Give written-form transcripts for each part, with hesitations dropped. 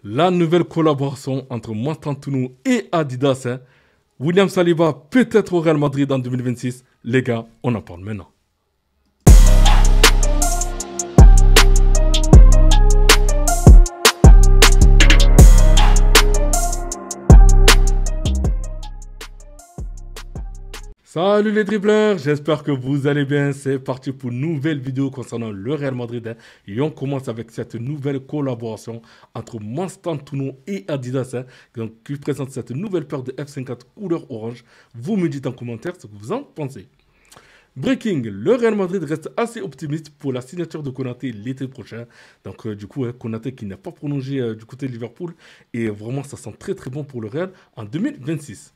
La nouvelle collaboration entre Mastantunu et Adidas, hein. William Saliba peut-être au Real Madrid en 2026. Les gars, on en parle maintenant. Salut les dribbleurs, j'espère que vous allez bien. C'est parti pour une nouvelle vidéo concernant le Real Madrid, hein. Et on commence avec cette nouvelle collaboration entre Mastantunu et Adidas, hein, donc, qui présente cette nouvelle paire de F54 couleur orange. Vous me dites en commentaire ce que vous en pensez. Breaking, le Real Madrid reste assez optimiste pour la signature de Konaté l'été prochain. Donc du coup, hein, Konaté qui n'a pas prolongé du côté de Liverpool. Et vraiment, ça sent très très bon pour le Real en 2026.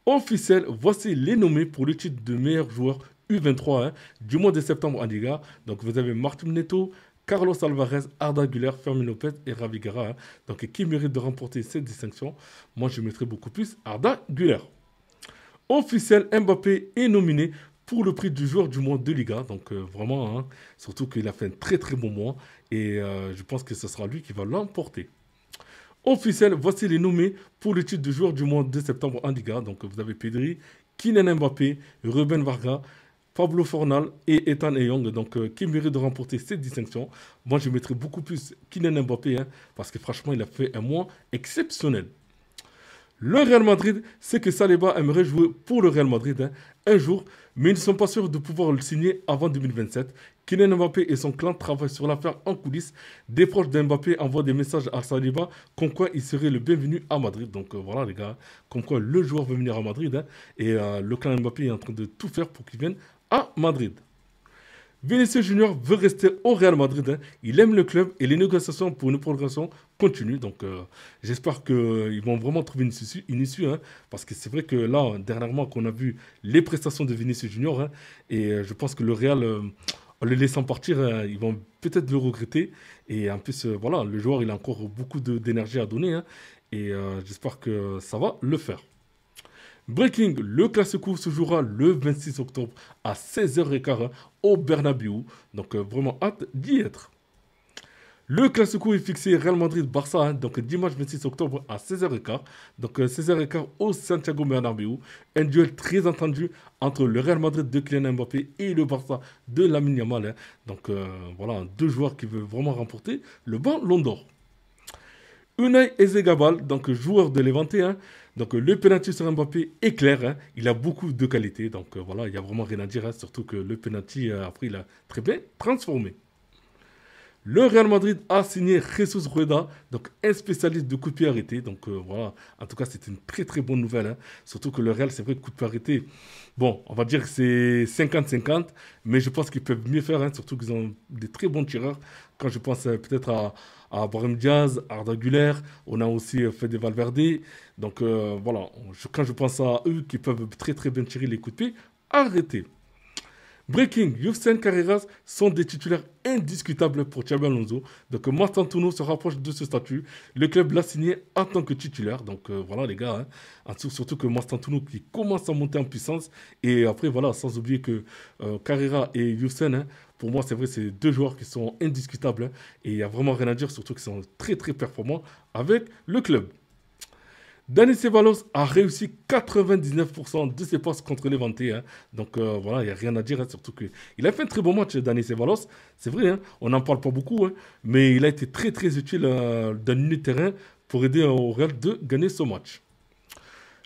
Officiel, voici les nommés pour le titre de meilleur joueur U23, hein, du mois de septembre en Liga. Donc vous avez Martin Neto, Carlos Alvarez, Arda Güler, Fermin Lopez et Ravi Guerra, hein. Donc qui mérite de remporter cette distinction? Moi je mettrais beaucoup plus Arda Güler. Officiel, Mbappé est nominé pour le prix du joueur du mois de Liga. Donc vraiment, hein, surtout qu'il a fait un très très bon mois. Et je pense que ce sera lui qui va l'emporter. Officiel, voici les nommés pour le titre de joueur du mois de septembre en Liga. Donc vous avez Pedri, Kylian Mbappé, Ruben Vargas, Pablo Fornal et Ethan Eyong, donc qui méritent de remporter cette distinction. Moi je mettrais beaucoup plus Kylian Mbappé, hein, parce que franchement il a fait un mois exceptionnel. Le Real Madrid sait que Saliba aimerait jouer pour le Real Madrid, hein, un jour, mais ils ne sont pas sûrs de pouvoir le signer avant 2027. Kylian Mbappé et son clan travaillent sur l'affaire en coulisses. Des proches d'Mbappé envoient des messages à Saliba comme quoi il serait le bienvenu à Madrid. Donc voilà les gars, comme quoi le joueur veut venir à Madrid, hein, et le clan Mbappé est en train de tout faire pour qu'il vienne à Madrid. Vinicius Junior veut rester au Real Madrid, hein. Il aime le club et les négociations pour une prolongation continuent. Donc j'espère qu'ils vont vraiment trouver une issue, hein, parce que c'est vrai que là, dernièrement, qu'on a vu les prestations de Vinicius Junior, hein, et je pense que le Real, en le laissant partir, hein, ils vont peut-être le regretter. Et en plus, voilà, le joueur, il a encore beaucoup d'énergie à donner, hein, et j'espère que ça va le faire. Breaking, le Classico se jouera le 26 octobre à 16h15 au Bernabéu. Donc vraiment hâte d'y être. Le Classico est fixé Real Madrid-Barça, hein, donc dimanche 26 octobre à 16h15. Donc 16h15 au Santiago Bernabéu. Un duel très attendu entre le Real Madrid de Kylian Mbappé et le Barça de Lamine Yamal, hein. Donc voilà, deux joueurs qui veulent vraiment remporter le Ballon d'Or. Unai Ezegabal, donc joueur de Levante, hein. Donc le penalty sur Mbappé est clair, hein. Il a beaucoup de qualité, donc voilà, il n'y a vraiment rien à dire, hein. Surtout que le penalty, après, il a très bien transformé. Le Real Madrid a signé Jesus Rueda, donc un spécialiste de coups de pied arrêtés. Donc voilà, en tout cas, c'est une très très bonne nouvelle, hein. Surtout que le Real, c'est vrai que coup de pied arrêté, bon, on va dire que c'est 50-50, mais je pense qu'ils peuvent mieux faire, hein, surtout qu'ils ont des très bons tireurs. Quand je pense peut-être à Brahim Diaz, Arda Güler, on a aussi Fede Valverde. Donc voilà, quand je pense à eux qui peuvent très très bien tirer les coups de pied arrêtés. Breaking, Youssouf Carreras sont des titulaires indiscutables pour Xabi Alonso. Donc Mastantunu se rapproche de ce statut. Le club l'a signé en tant que titulaire. Donc voilà les gars, hein. Surtout que Mastantunu qui commence à monter en puissance. Et après voilà, sans oublier que Carrera et Youssouf, hein, pour moi c'est vrai, c'est deux joueurs qui sont indiscutables, hein. Et il n'y a vraiment rien à dire, surtout qu'ils sont très très performants avec le club. Dani Ceballos a réussi 99% de ses passes contre Levante, hein. Donc voilà, il n'y a rien à dire, hein, surtout qu'il a fait un très bon match, Dani Ceballos. C'est vrai, hein, on n'en parle pas beaucoup, hein, mais il a été très très utile dans le terrain pour aider au Real de gagner ce match.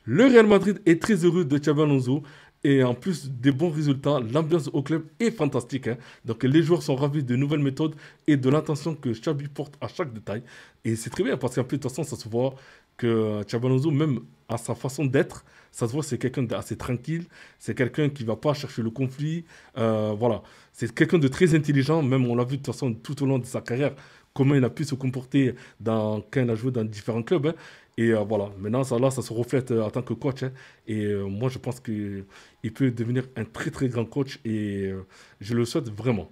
Le Real Madrid est très heureux de Xabi Alonso. Et en plus des bons résultats, l'ambiance au club est fantastique, hein. Donc les joueurs sont ravis de nouvelles méthodes et de l'attention que Xabi porte à chaque détail. Et c'est très bien parce qu'en plus de toute façon, ça se voit que Xabi Alonso, même à sa façon d'être, ça se voit c'est quelqu'un d'assez tranquille, c'est quelqu'un qui ne va pas chercher le conflit. Voilà, c'est quelqu'un de très intelligent, même on l'a vu de toute façon tout au long de sa carrière, comment il a pu se comporter quand il a joué dans différents clubs, hein. Et voilà, maintenant ça se reflète en tant que coach, hein. Et moi je pense qu'il peut devenir un très très grand coach et je le souhaite vraiment.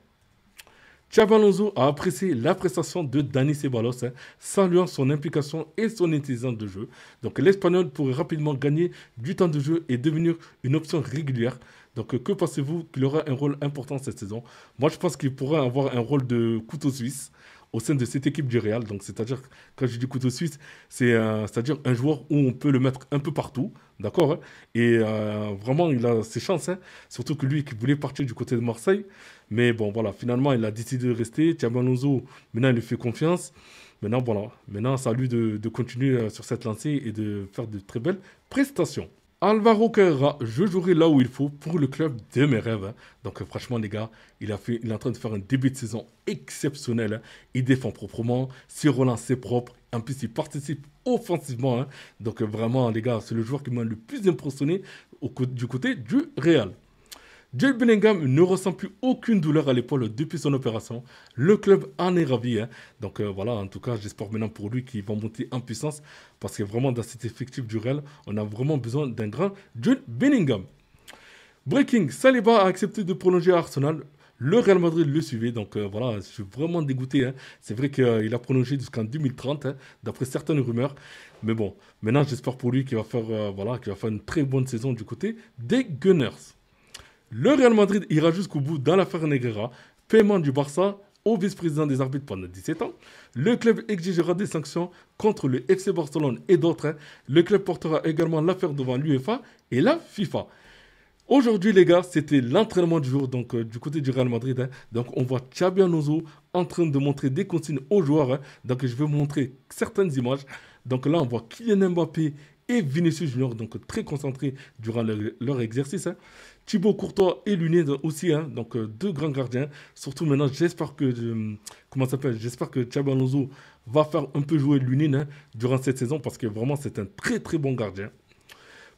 Xabi Alonso a apprécié la prestation de Dani Ceballos, hein, saluant son implication et son intelligence de jeu. Donc l'Espagnol pourrait rapidement gagner du temps de jeu et devenir une option régulière. Donc que pensez-vous qu'il aura un rôle important cette saison? Moi je pense qu'il pourrait avoir un rôle de couteau suisse. au sein de cette équipe du Real. Donc, c'est-à-dire, quand je dis couteau suisse, c'est-à-dire un joueur où on peut le mettre un peu partout, d'accord, hein. Et vraiment, il a ses chances, hein. Surtout que lui qui voulait partir du côté de Marseille. Mais bon, voilà, finalement, il a décidé de rester. Thiago Alonso, maintenant, il lui fait confiance. Maintenant, voilà, maintenant, c'est à lui de continuer sur cette lancée et de faire de très belles prestations. Alvaro Carrera, je jouerai là où il faut pour le club de mes rêves, hein. Donc franchement les gars, il est en train de faire un début de saison exceptionnel, hein. Il défend proprement, ses relances c'est propre. En plus il participe offensivement, hein. Donc vraiment les gars, c'est le joueur qui m'a le plus impressionné du côté du Real. Jude Bellingham ne ressent plus aucune douleur à l'épaule depuis son opération. Le club en est ravi, hein. Donc voilà, en tout cas, j'espère maintenant pour lui qu'il va monter en puissance. Parce que vraiment, dans cet effectif du Real, on a vraiment besoin d'un grand Jude Bellingham. Breaking, Saliba a accepté de prolonger à Arsenal. Le Real Madrid le suivait, donc voilà, je suis vraiment dégoûté, hein. C'est vrai qu'il a prolongé jusqu'en 2030, hein, d'après certaines rumeurs. Mais bon, maintenant j'espère pour lui qu'il va faire, voilà, qu'il va faire une très bonne saison du côté des Gunners. Le Real Madrid ira jusqu'au bout dans l'affaire Negreira, paiement du Barça au vice-président des arbitres pendant 17 ans. Le club exigera des sanctions contre le FC Barcelone et d'autres, hein. Le club portera également l'affaire devant l'UEFA et la FIFA. Aujourd'hui, les gars, c'était l'entraînement du jour donc, du côté du Real Madrid, hein. Donc, on voit Xabi Alonso en train de montrer des consignes aux joueurs, hein. Donc, je vais vous montrer certaines images. Donc là, on voit Kylian Mbappé et Vinicius Junior, donc très concentrés durant leur exercice, hein. Thibaut Courtois et Luné aussi, hein, donc deux grands gardiens. Surtout maintenant, j'espère que comment ça s'appelle, j'espère que Xabi Alonso va faire un peu jouer Lunin, hein, durant cette saison parce que vraiment c'est un très très bon gardien.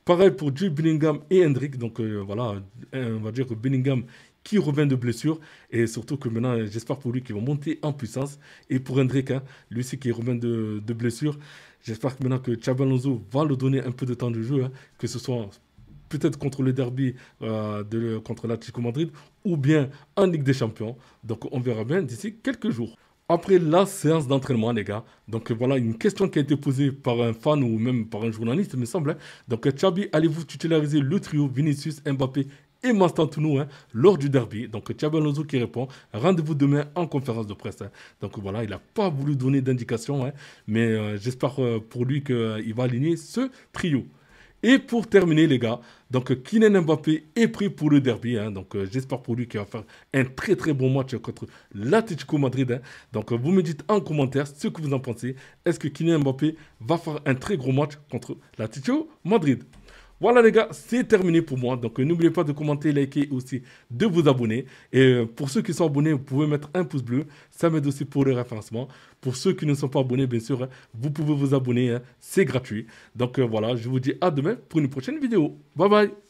Pareil pour Jude Bellingham et Hendrick, donc voilà, on va dire que Bellingham qui revient de blessure et surtout que maintenant j'espère pour lui qu'il va monter en puissance et pour Hendrick, hein, lui aussi qui revient de blessure, j'espère que maintenant que Xabi Alonso va lui donner un peu de temps de jeu, hein, que ce soit peut-être contre le derby contre l'Atlético Madrid ou bien en Ligue des Champions. Donc on verra bien d'ici quelques jours. Après la séance d'entraînement, les gars, donc voilà une question qui a été posée par un fan ou même par un journaliste, il me semble, hein. Donc Xabi, allez-vous titulariser le trio Vinicius, Mbappé et Mastantuono, hein, lors du derby? Donc Xabi Alonso qui répond, rendez-vous demain en conférence de presse, hein. Donc voilà, il n'a pas voulu donner d'indication, hein, mais j'espère pour lui qu'il va aligner ce trio. Et pour terminer, les gars, donc Kylian Mbappé est pris pour le derby, hein. Donc j'espère pour lui qu'il va faire un très très bon match contre l'Atlético Madrid, hein. Donc vous me dites en commentaire ce que vous en pensez. Est-ce que Kylian Mbappé va faire un très gros match contre l'Atlético Madrid? Voilà les gars, c'est terminé pour moi. Donc n'oubliez pas de commenter, liker et aussi de vous abonner. Et pour ceux qui sont abonnés, vous pouvez mettre un pouce bleu. Ça m'aide aussi pour le référencement. Pour ceux qui ne sont pas abonnés, bien sûr, hein, vous pouvez vous abonner, hein, c'est gratuit. Donc voilà, je vous dis à demain pour une prochaine vidéo. Bye bye.